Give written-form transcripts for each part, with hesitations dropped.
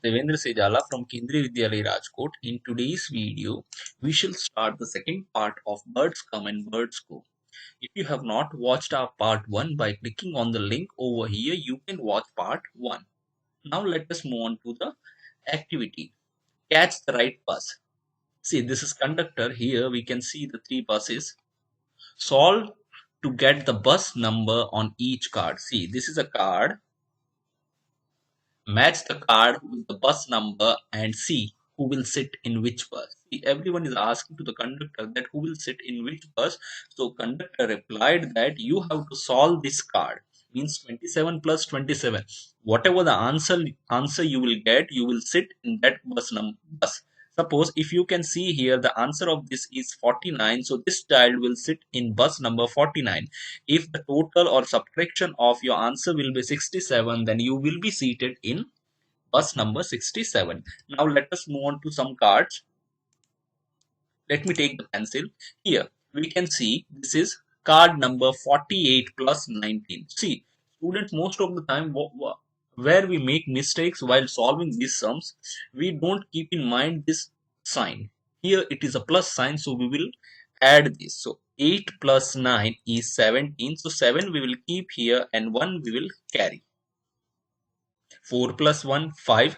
Devendra Sejala from Kendriya Vidyalaya Rajkot. In today's video, we shall start the second part of Birds Come and Birds Go. If you have not watched our part 1 by clicking on the link over here, you can watch part 1. Now let us move on to the activity. Catch the right bus. See, this is conductor. Here we can see the 3 buses. Solve to get the bus number on each card. See, this is a card. Match the card with the bus number and see who will sit in which bus. See, everyone is asking to the conductor that who will sit in which bus. So conductor replied that you have to solve this card. Means 27 plus 27. Whatever the answer you will get, you will sit in that bus. Suppose if you can see here, the answer of this is 49. So this child will sit in bus number 49. If the total or subtraction of your answer will be 67, then you will be seated in bus number 67. Now let us move on to some cards. Let me take the pencil. Here we can see this is card number 48 plus 19. See, students, most of the time where we make mistakes while solving these sums, we don't keep in mind this sign. Here it is a plus sign, so we will add this. So 8 plus 9 is 17. So 7 we will keep here and 1 we will carry. 4 plus 1, 5.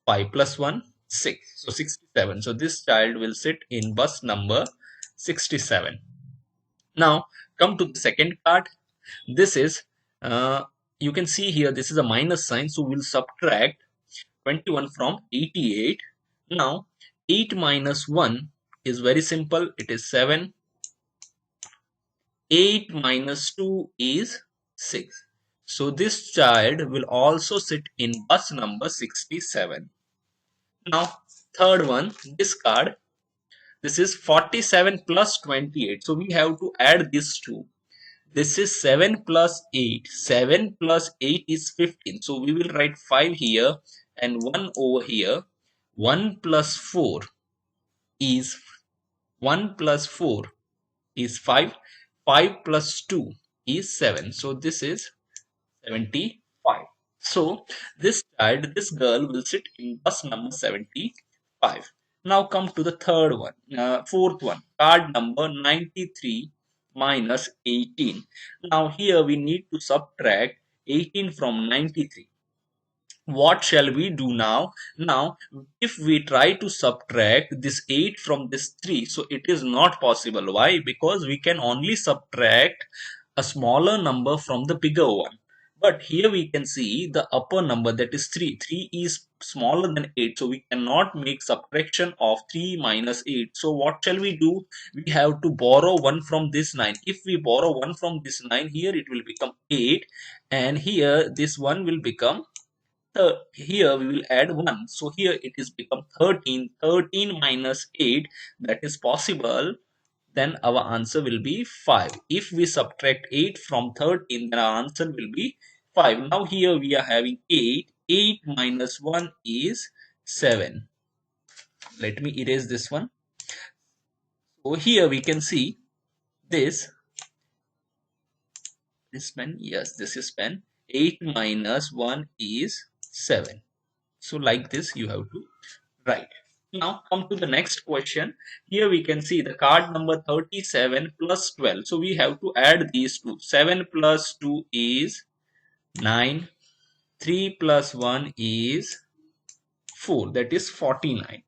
5 plus 1, 6. So 67. So this child will sit in bus number 67. Now come to the second card. This is, you can see here, this is a minus sign. So we'll subtract 21 from 88. Now 8 minus 1 is very simple. It is 7. 8 minus 2 is 6. So this child will also sit in bus number 67. Now third one, this card, this is 47 plus 28. So we have to add these two. This is 7 plus 8. 7 plus 8 is 15. So we will write 5 here and 1 over here. 1 plus 4 is 1 plus 4 is 5. 5 plus 2 is 7. So this is 75. So this child, this girl will sit in bus number 75. Now come to the third one, fourth one, card number 93 minus 18. Now here we need to subtract 18 from 93. What shall we do now? Now if we try to subtract this 8 from this 3, so it is not possible. Why? Because we can only subtract a smaller number from the bigger one. But here we can see the upper number, that is 3. 3 is smaller than 8. So we cannot make subtraction of 3 minus 8. So what shall we do? We have to borrow 1 from this 9. If we borrow 1 from this 9, here it will become 8. And here this 1 will become, here we will add 1. So here it is become 13. 13 minus 8, that is possible. Then our answer will be 5. If we subtract 8 from 13, then our answer will be 5. Now here we are having 8. 8 minus 1 is 7. Let me erase this one. So here we can see this pen. Yes, this is pen. 8 minus 1 is 7. So like this you have to write. Now come to the next question. Here we can see the card number 37 plus 12. So we have to add these two. 7 plus 2 is 9. 3 plus 1 is 4. That is 49.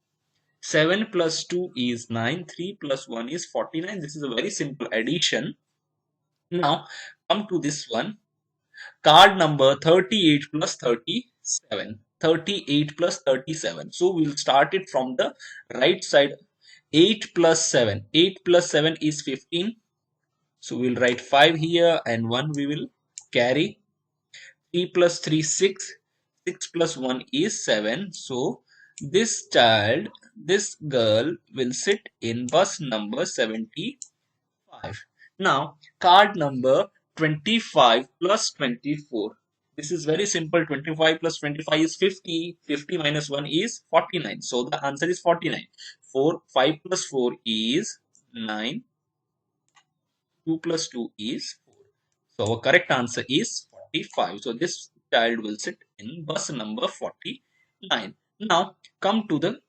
7 plus 2 is 9. 3 plus 1 is 49. This is a very simple addition. Now come to this one. Card number 38 plus 37. 38 plus 37. So we'll start it from the right side. 8 plus 7. 8 plus 7 is 15. So we'll write 5 here and 1 we will carry. 3 plus 3 6. 6 plus 1 is 7. So this child, this girl will sit in bus number 75. Now card number 25 plus 24. This is very simple. 25 plus 25 is 50. 50 minus 1 is 49. So the answer is 49. 5 plus 4 is 9. 2 plus 2 is 4. So our correct answer is 45. So this child will sit in bus number 49. Now come to the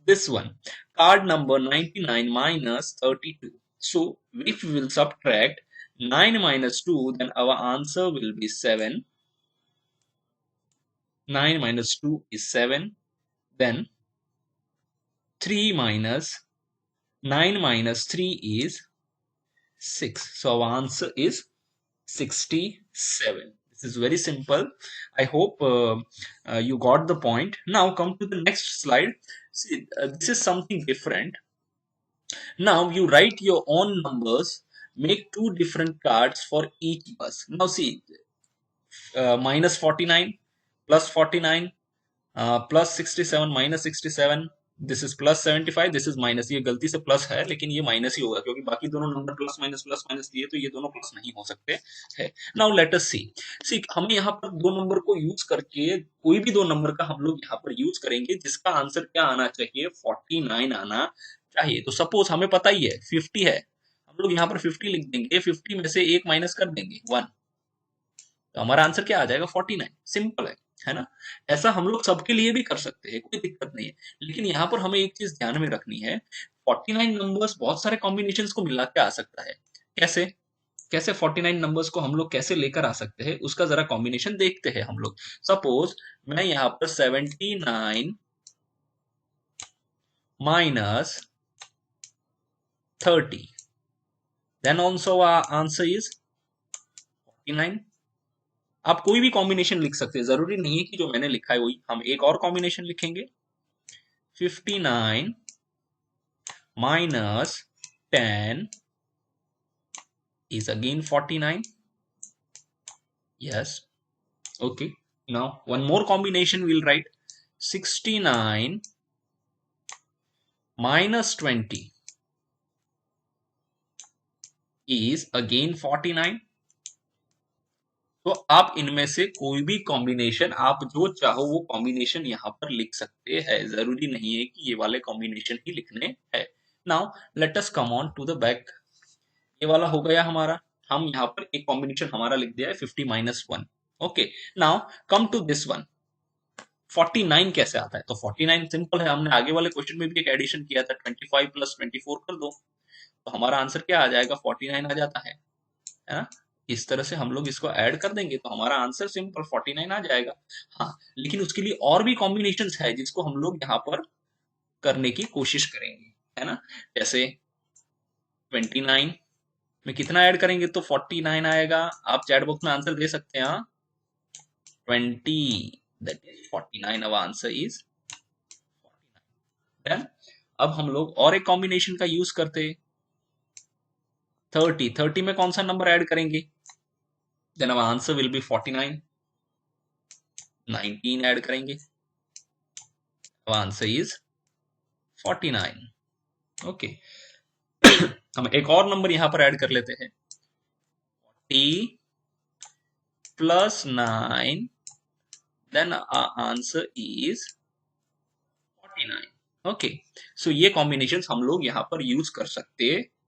this one, card number 99 minus 32. So if we will subtract 9 minus 2, then our answer will be 7. 9 minus 2 is 7. Then 3 minus 9 minus 3 is 6. So our answer is 67. This is very simple. I hope you got the point. Now come to the next slide. See, this is something different. Now you write your own numbers, make two different cards for each bus. Now see, minus 49 plus 49 plus 67 minus 67, this is plus 75, this is minus, ये गलती से plus है लेकिन ये minus ही होगा क्योंकि बाकी दोनों नंबर प्लस माइनस दिए तो ये दोनों प्लस नहीं हो सकते है। नाउ लेट अस सी, सी हमें यहाँ पर दो नंबर को यूज करके कोई भी दो नंबर का हम लोग यहाँ पर यूज करेंगे जिसका आंसर क्या आना चाहिए, 49 आना चाहिए। तो सपोज हमें पता ही है 50 है, हम लोग यहाँ पर 50 लिख देंगे, 50 में से एक माइनस कर देंगे 1, तो हमारा आंसर क्या आ जाएगा 49। सिंपल है ना। ऐसा हम लोग सबके लिए भी कर सकते हैं, कोई दिक्कत नहीं है। लेकिन यहाँ पर हमें एक चीज ध्यान में रखनी है, 49 नंबर्स बहुत सारे कॉम्बिनेशंस को मिला के आ सकता है। कैसे कैसे 49 नंबर्स को हम लोग कैसे लेकर आ सकते हैं उसका जरा कॉम्बिनेशन देखते हैं हम लोग। सपोज मैं यहाँ पर 79 minus 30, then also answer is 49। आप कोई भी कॉम्बिनेशन लिख सकते हैं, जरूरी नहीं है कि जो मैंने लिखा है वही। हम एक और कॉम्बिनेशन लिखेंगे, 59 minus 10 is again 49. Yes. Okay. Now one more combination we'll write, 69 minus 20 is again 49. तो आप इनमें से कोई भी कॉम्बिनेशन आप जो चाहो वो कॉम्बिनेशन यहाँ पर लिख सकते हैं, जरूरी नहीं है कि ये वाले कॉम्बिनेशन ही लिखने हैं। Now let us come on to the back. ये वाला हो गया हमारा, हम यहाँ पर एक कॉम्बिनेशन हमारा लिख दिया है 50 minus 1। Okay, now come to this one, 49 कैसे आता है? तो 49 सिंपल है, हमने आगे वाले क्वेश्चन में भी एक एडिशन किया था, 25 प्लस 24 कर दो तो हमारा आंसर क्या आ जाएगा, 49 आ जाता है ना। इस तरह से हम लोग इसको ऐड कर देंगे तो हमारा आंसर सिंपल 49 आ जाएगा। हाँ, लेकिन उसके लिए और भी कॉम्बिनेशंस है जिसको हम लोग यहाँ पर करने की कोशिश करेंगे, है ना। जैसे 29 में कितना ऐड करेंगे तो 49 आएगा। आप चैट बॉक्स में आंसर दे सकते हैं, हाँ 20, that is 49, our answer is 49। अब हम लोग और एक कॉम्बिनेशन का यूज करते, 30 में कौन सा नंबर ऐड करेंगे, then our answer will be 49। 19 add करेंगे, अवर आंसर इज 49। ओके, हम एक और नंबर यहां पर ऐड कर लेते हैं, 40 plus 9, then answer is 49। Okay, so ये कॉम्बिनेशन हम लोग यहाँ पर यूज कर सकते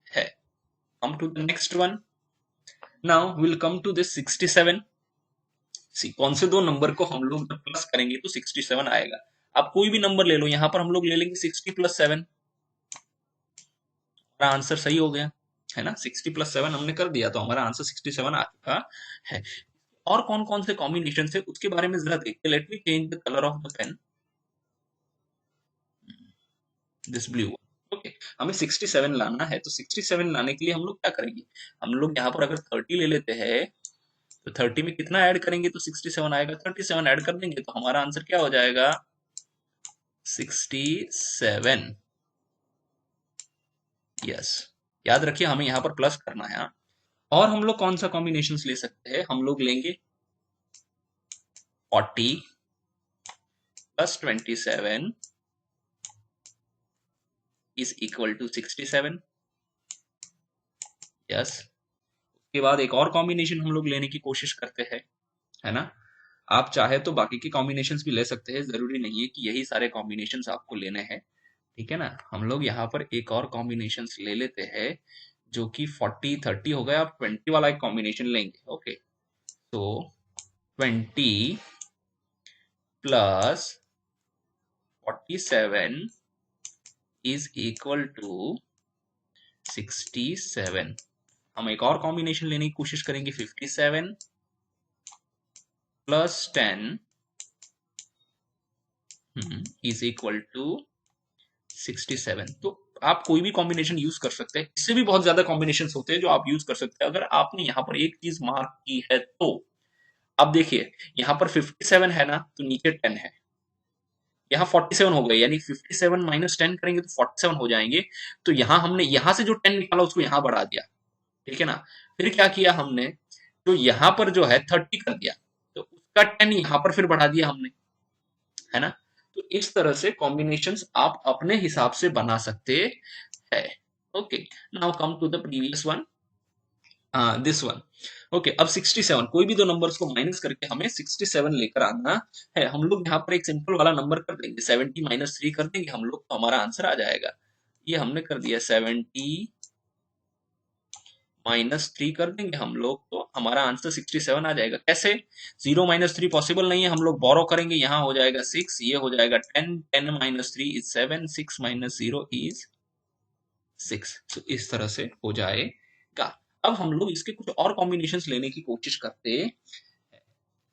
हैं। Come to the next one, now will come to this 67। See कौन से दो नंबर को हम लोग जब प्लस करेंगे तो 67 आएगा। आप कोई भी नंबर ले लो, यहाँ पर हम लोग ले लेंगे 60 प्लस 7, हमारा आंसर सही हो गया है ना। 60 प्लस 7 हमने कर दिया तो हमारा आंसर 67 आ चुका है। और कौन कौन से कॉम्बिनेशन है उसके बारे में जरा देखते। Let me change the colour of the pen, this blue. Okay, हमें 67 लाना है तो 67 लाने के लिए हम लोग क्या करेंगे, हम लोग यहाँ पर अगर 30 ले लेते हैं तो 30 में कितना ऐड करेंगे तो 67 आएगा, 37 ऐड कर देंगे तो हमारा आंसर क्या हो जाएगा, 67। यस, याद रखिए हमें यहाँ पर प्लस करना है। और हम लोग कौन सा कॉम्बिनेशन ले सकते हैं, हम लोग लेंगे 40 plus 27 is equal to 67। Yes, उसके बाद एक और कॉम्बिनेशन हम लोग लेने की कोशिश करते हैं, है ना। आप चाहे तो बाकी के कॉम्बिनेशंस भी ले सकते हैं, जरूरी नहीं है कि यही सारे कॉम्बिनेशंस आपको लेने हैं, ठीक है ना। हम लोग यहाँ पर एक और कॉम्बिनेशंस ले लेते हैं जो कि 40 30 हो गया, आप 20 वाला एक कॉम्बिनेशन लेंगे। ओके, तो 20 प्लस 57 इज इक्वल टू 67। हम एक और कॉम्बिनेशन लेने की कोशिश करेंगे, 57 प्लस 10 इज इक्वल टू 67। तो आप कोई भी कॉम्बिनेशन यूज कर सकते हैं, इससे भी बहुत ज्यादा कॉम्बिनेशन होते हैं जो आप यूज कर सकते हैं। अगर आपने यहाँ पर एक चीज मार्क की है तो अब देखिए, यहाँ पर 57 है ना, तो नीचे 10 है, यहाँ 47 हो गए, यानी 57 माइनस 10 करेंगे तो 47 हो जाएंगे। तो यहाँ हमने यहाँ से जो 10 निकाला उसको यहाँ बढ़ा दिया, ठीक है ना। फिर क्या किया हमने, तो यहाँ पर जो है 30 कर दिया, तो उसका 10 यहाँ पर फिर बढ़ा दिया हमने, है ना। तो इस तरह से कॉम्बिनेशंस आप अपने हिसाब से बना सकते हैं। Okay, now come to the previous one, this one. Okay, अब 67, कोई भी दो नंबर्स को माइनस करके हमें 67 लेकर आना है। हम लोग यहाँ पर एक सिंपल वाला नंबर कर देंगे, 70 माइनस 3 कर देंगे हम लोग, तो हमारा आंसर आ जाएगा। ये हमने कर दिया, 70 माइनस 3 कर देंगे हम लोग, तो हमारा आंसर 67 आ जाएगा। कैसे? 0 माइनस 3 पॉसिबल नहीं है, हम लोग बोरो करेंगे, यहाँ हो जाएगा 6, ये हो जाएगा 10, 10 माइनस 3 इज 7, 6 माइनस 0 इज 6। तो इस तरह से हो जाएगा। अब हम लोग इसके कुछ और कॉम्बिनेशंस लेने की कोशिश करते हैं।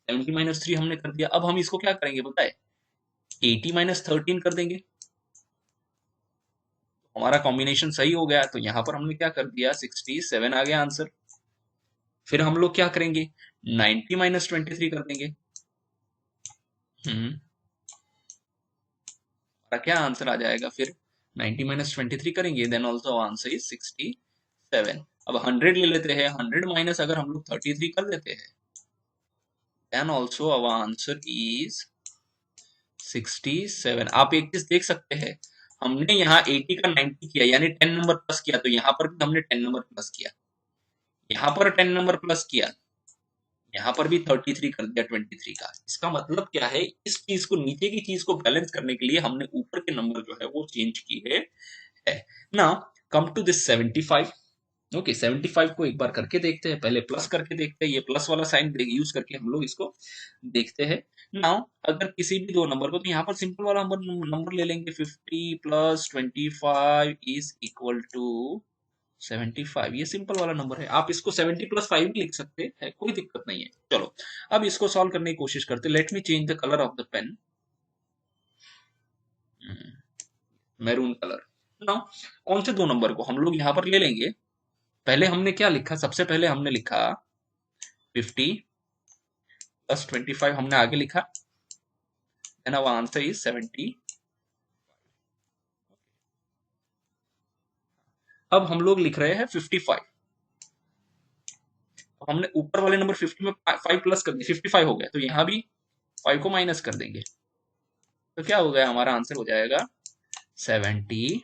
70 माइनस 3 हमने कर दिया, अब हम इसको क्या करेंगे बताए, 80 माइनस 13 कर देंगे, हमारा कॉम्बिनेशन सही हो गया। तो यहाँ पर हमने क्या कर दिया, 67 आ गया आंसर। फिर हम लोग क्या करेंगे, 90 माइनस 23 कर देंगे, हमारा क्या आंसर आ जाएगा फिर, 90 माइनस 23 करेंगे, देन ऑल्सो आंसर इज 67। अब 100 ले लेते हैं, 100 माइनस अगर हम लोग 33 कर देते हैं, then also our answer is 67। आप एक चीज देख सकते हैं, हमने यहाँ 80 का 90 किया, यानी 10 नंबर प्लस किया, तो यहाँ पर भी हमने 10 नंबर प्लस किया, यहाँ पर 10 नंबर प्लस किया, यहाँ पर भी 33 कर दिया 23 का। इसका मतलब क्या है, इस चीज को, नीचे की चीज को बैलेंस करने के लिए हमने ऊपर के नंबर जो है वो चेंज किए है। Now come to this 75। Okay, 75 को एक बार करके देखते हैं, पहले प्लस करके देखते हैं, ये प्लस वाला साइन यूज करके हम लोग इसको देखते हैं। नाउ अगर किसी भी दो नंबर को, तो यहाँ पर सिंपल वाला नंबर ले लेंगे, 50 प्लस 25 इज इक्वल टू 75। ये सिंपल वाला नंबर है, आप इसको 70 प्लस 5 भी लिख सकते हैं, कोई दिक्कत नहीं है। चलो, अब इसको सॉल्व करने की कोशिश करते, let me change the colour of the pen, maroon colour. Now कौन से दो नंबर को हम लोग यहाँ पर ले लेंगे, पहले हमने क्या लिखा, सबसे पहले हमने लिखा 50 प्लस 25, हमने आगे लिखा, एंड आवर आंसर इज 70। अब हम लोग लिख रहे हैं 55, हमने ऊपर वाले नंबर 50 में 5 प्लस कर दिया, 55 हो गया, तो यहाँ भी 5 को माइनस कर देंगे, तो क्या हो गया, हमारा आंसर हो जाएगा 70।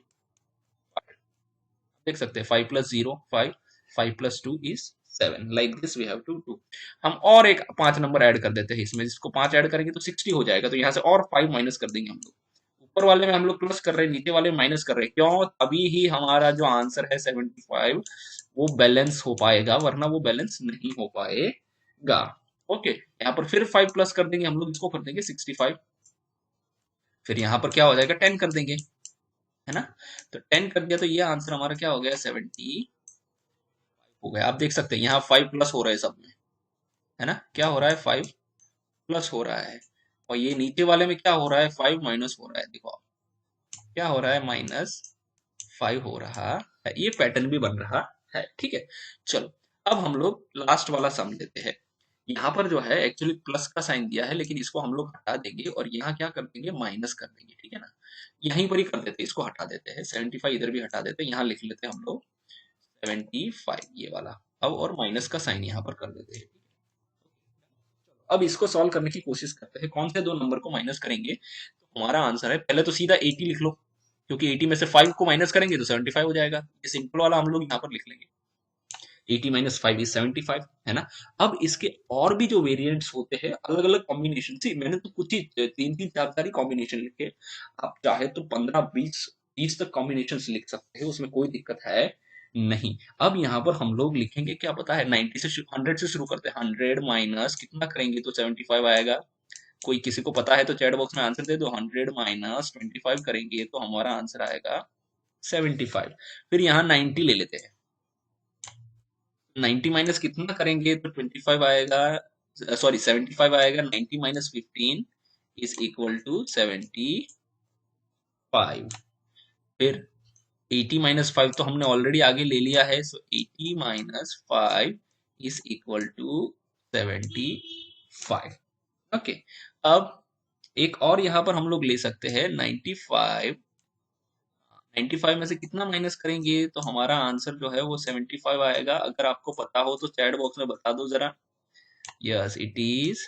देख सकते हैं 5 plus 0 5, 5 plus 2 is 7, like this we have to do. हम और एक 5 नंबर ऐड कर देते हैं इसमें, जिसको 5 ऐड करेंगे तो 60 हो जाएगा, तो यहाँ से और 5 माइनस कर देंगे हम लोग, ऊपर वाले में हम लोग प्लस कर रहे हैं, नीचे वाले में माइनस कर रहे हैं, क्यों, तभी ही हमारा जो आंसर है 75 वो बैलेंस हो पाएगा, वरना वो बैलेंस नहीं हो पाएगा। ओके, यहाँ पर फिर 5 प्लस कर देंगे हम लोग, इसको कर देंगे 65, फिर यहाँ पर क्या हो जाएगा, 10 कर देंगे, है ना। तो 10 कर दिया, तो ये आंसर हमारा क्या हो गया, 70 हो गया। आप देख सकते हैं यहाँ 5 प्लस हो रहा है सब में, है ना, क्या हो रहा है, 5 प्लस हो रहा है, और ये नीचे वाले में क्या हो रहा है, 5 माइनस हो रहा है, देखो क्या हो रहा है, -5 हो रहा है, ये पैटर्न भी बन रहा है, ठीक है। चलो, अब हम लोग लास्ट वाला सम लेते हैं। यहाँ पर जो है एक्चुअली प्लस का साइन दिया है, लेकिन इसको हम लोग हटा देंगे और यहाँ क्या कर देंगे, माइनस कर देंगे, ठीक है ना। यहीं पर ही कर देते हैं, इसको हटा देते हैं, 75 इधर भी हटा देते हैं, यहाँ लिख लेते हैं हम लोग 75, ये वाला, अब और माइनस का साइन यहाँ पर कर देते हैं। अब इसको सॉल्व करने की कोशिश करते हैं, कौन से दो नंबर को माइनस करेंगे, तो हमारा आंसर है, पहले तो सीधा 80 लिख लो, क्योंकि 80 में से 5 को माइनस करेंगे तो 75 हो जाएगा, ये सिंपल वाला हम लोग यहाँ पर लिख लेंगे, 80 माइनस 5 इज 75, है ना। अब इसके और भी जो वेरिएंट्स होते हैं, अलग अलग कॉम्बिनेशन, सी मैंने तो कुछ ही 3-3 4-4 ही कॉम्बिनेशन लिखे, आप चाहे तो 15-20 तक कॉम्बिनेशन लिख सकते हैं, उसमें कोई दिक्कत है नहीं। अब यहाँ पर हम लोग लिखेंगे, क्या पता है, 90 से 100 से शुरू करते हैं, 100 माइनस कितना करेंगे तो 75 आएगा, कोई किसी को पता है तो चैट बॉक्स में आंसर दे दो। 100 माइनस 25 करेंगे तो हमारा आंसर आएगा 75। फिर यहाँ 90 ले लेते हैं। 90 माइनस कितना करेंगे तो 25 आएगा, सॉरी 75 आएगा। 90 माइनस 15 इज इक्वल टू 75। फिर 80 माइनस 5 तो हमने ऑलरेडी आगे ले लिया है, so 80 minus 5 is equal to 75। Okay, अब एक और यहाँ पर हम लोग ले सकते हैं 95। 95 में से कितना माइनस करेंगे तो हमारा आंसर जो है वो 75 आएगा। अगर आपको पता हो तो चैट बॉक्स में बता दो जरा। यस, इट इज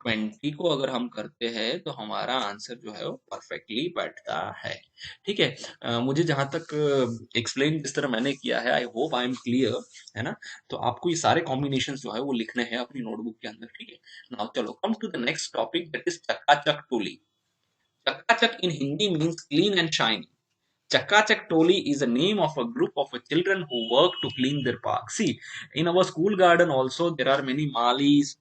20 को अगर हम करते हैं तो हमारा आंसर जो है वो परफेक्टली बैठता है। ठीक है, मुझे जहां तक एक्सप्लेन जिस तरह मैंने किया है, I hope I am clear, है ना। तो आपको ये सारे कॉम्बिनेशन जो है वो लिखने हैं अपनी नोटबुक के अंदर। ठीक है, नाउ चलो come to the next topic, that is चकाचक टोली। चकाचक in Hindi means clean and shiny. Chakachak Toli is a name of a group of children who work to clean their park. See, in our school garden also there are many malis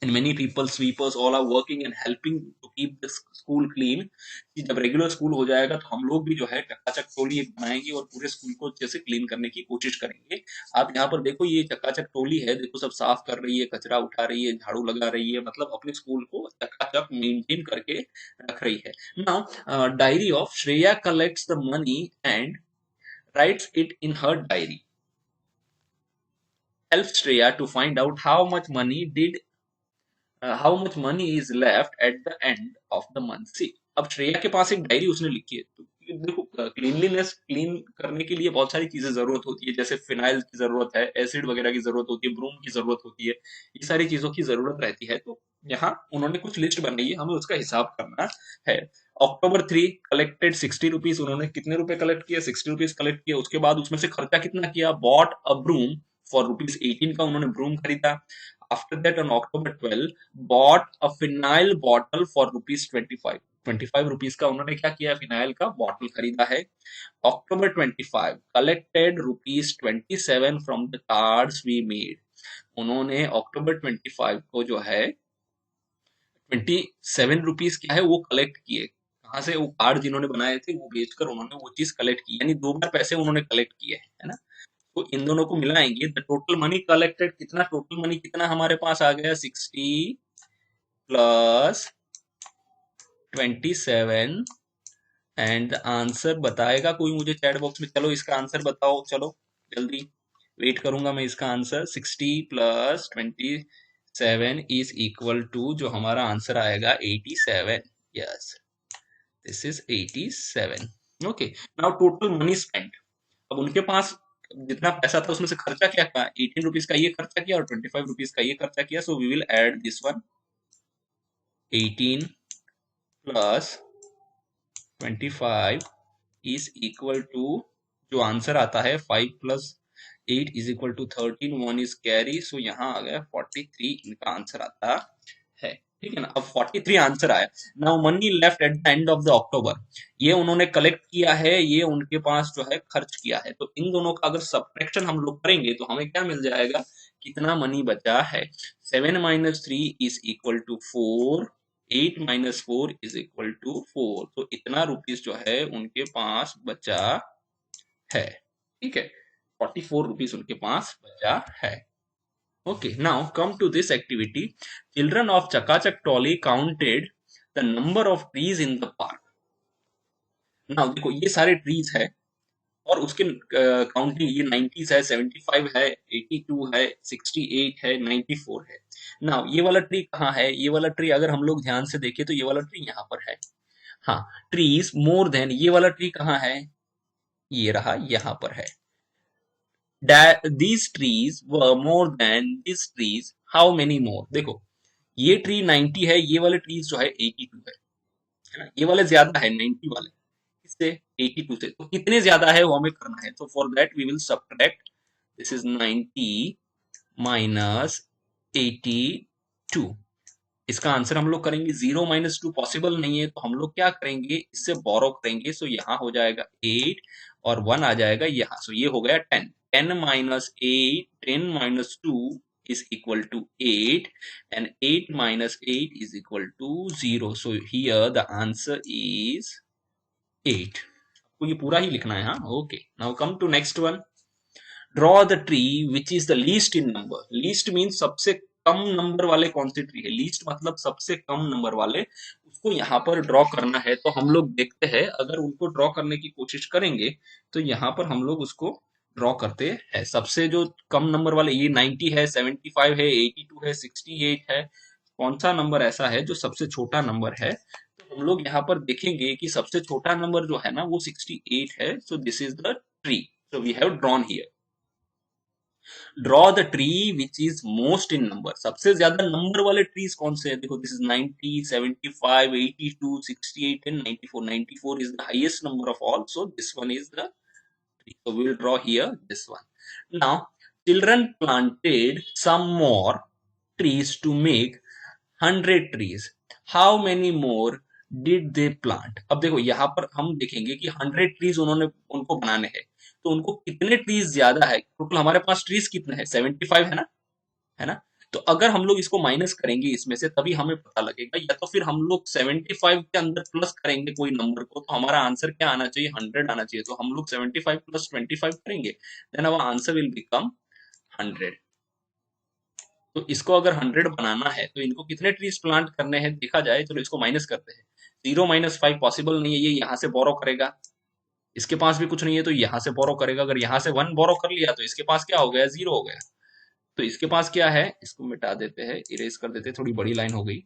and many people, sweepers, all are working and helping to keep the school clean. कि जब regular school हो जाएगा तो हम लोग भी जो है चकाचक टोली एक बनाएंगे और पूरे स्कूल को अच्छे से क्लीन करने की कोशिश करेंगे। आप यहाँ पर देखो, ये चकाचक टोली है, देखो सब साफ कर रही है, कचरा उठा रही है, झाड़ू लगा रही है, मतलब अपने स्कूल को चकाचक मेंटेन करके रख रही है। Now diary of Shreya collects the money and writes it in her diary. Helps Shreya to find out how much money is left at the end of the month. See, अब श्रेया के पास एक diary उसने लिखी है, तो देखो क्लीनलीनेस क्लीन करने के लिए बहुत सारी चीजें जरूरत होती है, जैसे फिनाइल की जरूरत है, एसिड वगैरह की जरूरत होती है, ब्रूम की जरूरत होती है, ये सारी चीजों की जरूरत रहती है। तो यहाँ उन्होंने कुछ लिस्ट बनाई है, हमें उसका हिसाब करना है। October 3 कलेक्टेड 60 रुपीज, उन्होंने कितने रुपए कलेक्ट किए? 60 रुपीज कलेक्ट किए। उसके बाद उसमें से खर्चा कितना किया? Bought a broom for rupees 18 का उन्होंने ब्रूम खरीदा। After that, on October 12, bought a phenyl bottle for rupees 25। 25 rupees का उन्होंने क्या किया? फिनाइल का बॉटल खरीदा है। October 25 collected rupees 27 from the cards we made. उन्होंने October 25 को जो है 27 रुपीज क्या है वो कलेक्ट किए। कहाँ से? वो कार्ड जिन्होंने बनाए थे वो बेचकर उन्होंने वो चीज कलेक्ट की, यानी दो बार पैसे उन्होंने कलेक्ट किए, है ना। तो इन दोनों को मिलाएंगे, द टोटल मनी कलेक्टेड कितना? टोटल मनी कितना हमारे पास आ गया? 60 प्लस 27 एंड आंसर बताएगा कोई मुझे चैट बॉक्स में? चलो इसका आंसर बताओ, चलो जल्दी, वेट करूंगा मैं इसका answer. 60 plus 27 is equal to जो हमारा आंसर आएगा 87। Yes, this is 87। Okay, now total money spent. अब उनके पास जितना पैसा था उसमें से खर्चा क्या था? 18 रुपीज का ये खर्चा किया और 25 रुपीज का ये खर्चा किया। So we will add this one, 18 plus 25 is equal to जो आंसर आता है 5 plus 8 is equal to 13। 1 is carry, so यहाँ आ गया 43 इनका आंसर आता है। ठीक है ना, अब 43 आंसर आया। Now money left at the end of the October, ये उन्होंने कलेक्ट किया है, ये उनके पास जो है खर्च किया है। तो इन दोनों का अगर सब्ट्रैक्शन हम लोग करेंगे तो हमें क्या मिल जाएगा? कितना मनी बचा है? 7 minus 3 is equal to 4। 8 minus 4 is equal to 4। तो इतना रुपीज जो है उनके पास बचा है। ठीक है, 44 रुपीज उनके पास बचा है। Okay, now come to this activity. Children of Chakachak Tolly counted the number of trees in the park. Now देखो ये सारे trees है और उसके काउंटिंग, ये 90s है, 75 है, 82 है, 68 है, 94 है। नाउ ये वाला ट्री कहाँ है? ये वाला ट्री अगर हम लोग ध्यान से देखें तो ये वाला ट्री यहाँ पर है। हाँ, ट्रीज मोर देन, ये वाला ट्री कहाँ है? ये रहा, यहाँ पर है। These trees were more than these trees. How many more? देखो ये ट्री 90 है, ये वाले ट्रीज जो है 82 है ना। ये वाले ज्यादा है 90 वाले, इससे 82 से, तो कितने ज्यादा है वो हमें करना है। तो for that we will subtract, this is 90 minus 82। इसका आंसर हम लोग करेंगे 0 माइनस 2 पॉसिबल नहीं है, तो हम लोग क्या करेंगे? इससे बोरो करेंगे। सो यहाँ हो जाएगा 8 और 1 आ जाएगा यहाँ, सो ये हो गया 10। 10 minus 8, 10 minus 2 is equal to 8 and 8 minus 8 is equal to 0. So here the answer is 8. आपको ये पूरा ही लिखना है. हाँ, okay. Now come to next one. Draw the tree which is the least in number. Least means सबसे कम number वाले कौन से ट्री है. लीस्ट मतलब सबसे कम नंबर वाले, उसको यहाँ पर ड्रॉ करना है. तो हम लोग देखते हैं, अगर उनको ड्रॉ करने की कोशिश करेंगे तो यहाँ पर हम लोग उसको ड्रॉ करते हैं. सबसे जो कम नंबर वाले, ये 90 है, 75 है, 82 है, 68 है. कौन सा नंबर ऐसा है जो सबसे छोटा नंबर है. तो हम लोग यहाँ पर देखेंगे कि सबसे छोटा नंबर जो है ना वो 68 है. So this is the tree. So we have drawn here. Draw the tree which is most in number. सबसे ज्यादा नंबर वाले ट्रीज कौन से हैं. देखो, this is 90, 75, 82, 68 and 94. 94 is the highest number of all, so this one is the tree. So we will draw here this one. Now children planted some more trees to make 100 trees. How many more did they plant? अब देखो, यहाँ पर हम देखेंगे कि 100 trees उन्होंने उनको बनाने हैं. तो उनको कितने ट्रीज ज्यादा है. टोटल हमारे पास ट्रीज कितने हैं, 75 है ना, है ना. तो अगर हम लोग इसको माइनस करेंगे इसमें से, तभी हमें पता लगेगा. या तो फिर हम लोग 75 के अंदर प्लस करेंगे कोई नंबर को, तो हमारा आंसर क्या आना चाहिए, 100 आना चाहिए. तो हम लोग 75 प्लस 25 करेंगे, then our answer will become 100. तो इसको अगर 100 बनाना है तो इनको कितने ट्रीज प्लांट करने हैं देखा जाए. चलो इसको माइनस करते हैं. 0 माइनस 5 पॉसिबल नहीं है. ये यहाँ से बोरो करेगा, इसके पास भी कुछ नहीं है तो यहाँ से बोरो करेगा. अगर यहाँ से 1 बोरो कर लिया तो इसके पास क्या हो गया, 0 हो गया. तो इसके पास क्या है, इसको मिटा देते हैं, इरेज कर देते हैं. थोड़ी बड़ी लाइन हो गई.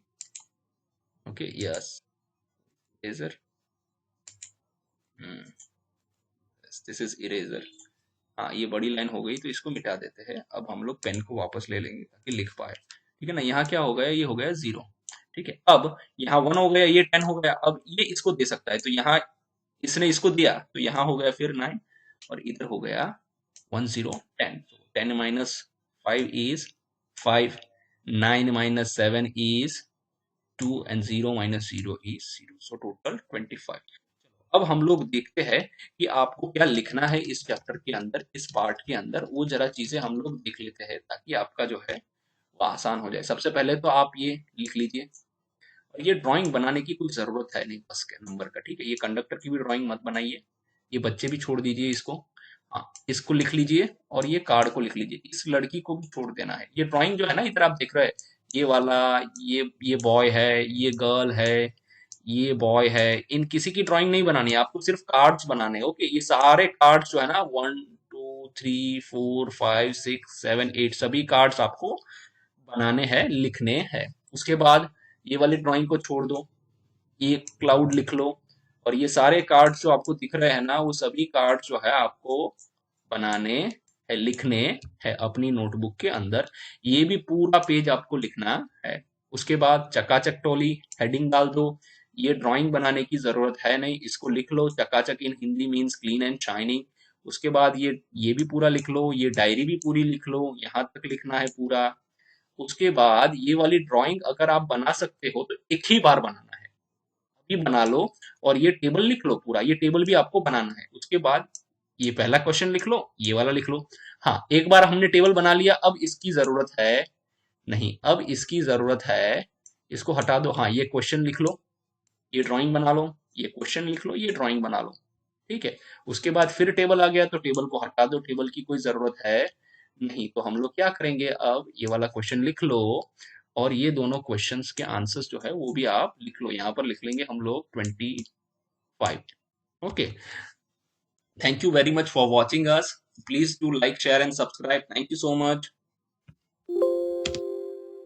Okay, yes, eraser. This is eraser. हाँ, ये बड़ी लाइन हो गई तो इसको मिटा देते हैं. अब हम लोग पेन को वापस ले लेंगे ताकि लिख पाए. ठीक है ना. यहाँ क्या हो गया, ये हो गया 0. ठीक है. अब यहाँ 1 हो गया, ये 10 हो गया. अब ये इसको दे सकता है, तो यहाँ इसने इसको दिया तो यहाँ हो गया फिर 9, और इधर हो गया 1 0 10. 10 minus 5 is 5, 9 minus 7 is 2 and 0 minus 0 is 0. So total 25. अब हम लोग देखते हैं कि आपको क्या लिखना है इस चैप्टर के अंदर, इस पार्ट के अंदर. वो जरा चीजें हम लोग देख लेते हैं ताकि आपका जो है वो आसान हो जाए. सबसे पहले तो आप ये लिख लीजिए. और ये ड्राइंग बनाने की कोई जरूरत है नहीं बस के नंबर का. ठीक है. ये कंडक्टर की भी ड्राइंग मत बनाइए, ये बच्चे भी छोड़ दीजिए इसको. हाँ, इसको लिख लीजिए और ये कार्ड को लिख लीजिए. इस लड़की को भी छोड़ देना है. ये ड्राइंग जो है ना, इधर आप देख रहे हैं, ये वाला, ये बॉय है, ये गर्ल है, ये बॉय है. इन किसी की ड्राइंग नहीं बनानी है आपको, सिर्फ कार्ड्स बनाने हैं. ओके. ये सारे कार्ड्स जो है ना, 1 2 3 4 5 6 7 8 सभी कार्ड्स आपको बनाने हैं, लिखने हैं. उसके बाद ये वाली ड्राइंग को छोड़ दो, ये क्लाउड लिख लो. और ये सारे कार्ड्स जो आपको दिख रहे हैं ना, वो सभी कार्ड्स जो है आपको बनाने है, लिखने है अपनी नोटबुक के अंदर. ये भी पूरा पेज आपको लिखना है. उसके बाद चकाचक टोली हेडिंग डाल दो. ये ड्राइंग बनाने की जरूरत है नहीं, इसको लिख लो. चकाचक in Hindi means clean and shining. उसके बाद ये भी पूरा लिख लो. ये डायरी भी पूरी लिख लो, यहाँ तक लिखना है पूरा. उसके बाद ये वाली ड्राइंग अगर आप बना सकते हो तो एक ही बार बनाना है, अभी बना लो. और ये टेबल लिख लो पूरा, ये टेबल भी आपको बनाना है. उसके बाद ये पहला क्वेश्चन लिख लो, ये वाला लिख लो. हाँ, एक बार हमने टेबल बना लिया, अब इसकी जरूरत है नहीं, अब इसकी जरूरत है, इसको हटा दो. हाँ, ये क्वेश्चन लिख लो, ये ड्राइंग बना लो. ये क्वेश्चन लिख लो, ये ड्राइंग बना लो. ठीक है. उसके बाद फिर टेबल आ गया तो टेबल को हटा दो, टेबल की कोई जरूरत है नहीं. तो हम लोग क्या करेंगे, अब ये वाला क्वेश्चन लिख लो और ये दोनों क्वेश्चंस के आंसर्स जो है वो भी आप लिख लो. यहाँ पर लिख लेंगे हम लोग 25. Okay. Thank you very much for watching us. Please do like, share and subscribe. Thank you so much.